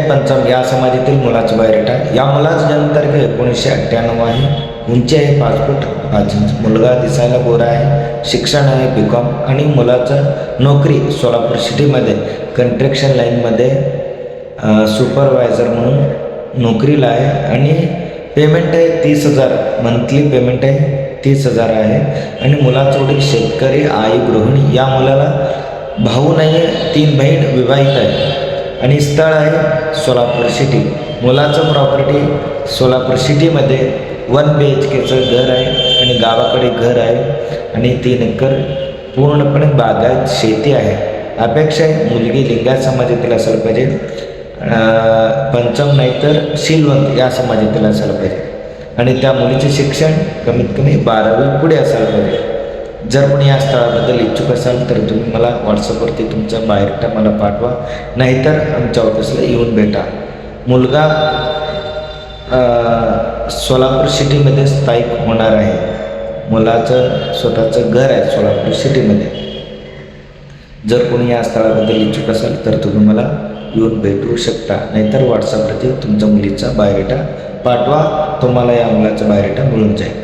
पंचम या समाजातील मुलाचा बायोडेटा. या मुलाचा जन्मतारीख 1998 आहे. उंची आहे 5 फूट 5 इंच. मुलगा दिसायला गोरा आहे. शिक्षण आहे BCom आणि मुलाचं नोकरी सोलापूर सिटीमध्ये कंस्ट्रक्शन लाईनमध्ये सुपरवायझर म्हणून नोकरीला आहे आणि पेमेंट आहे 30,000. मंथली पेमेंट आहे 30,000 आहे. आणि मुलाचं वडील शेतकरी, आई गृहिणी. या मुलाला भाऊ नाही आहे, 3 बहीण, विवाहित आहे आणि स्थळ आहे सोलापूर सिटी. मुलाचं प्रॉपर्टी सोलापूर सिटीमध्ये 1 BHKचं घर आहे आणि गावाकडे घर आहे आणि 3 एकर पूर्णपणे बागायत शेती आहे. अपेक्षा आहे मुलगी लिंगायत समाजातील असायला पाहिजे, पंचम नाहीतर शीलवंत या समाजातील असायला पाहिजे आणि त्या मुलीचे शिक्षण कमीत कमी 12वी पुढे असायला पाहिजे. जर कोणी या स्थळाबद्दल इच्छुक असाल तर तुम्ही मला व्हॉट्सअपवरती तुमचा बायोडेटा मला पाठवा, नाहीतर आमच्या ऑफिसला येऊन भेटा. मुलगा सोलापूर सिटीमध्ये स्थायिक होणार आहे. मुलाचं स्वतःचं घर आहे सोलापूर सिटीमध्ये. जर कोणी या स्थळाबद्दल इच्छुक असाल तर तुम्ही मला येऊन भेटू शकता, नाहीतर व्हॉट्सअपवरती तुमच्या मुलीचा बायोडेटा पाठवा. तुम्हाला या मुलाचा बायोडेटा मिळून जाईल.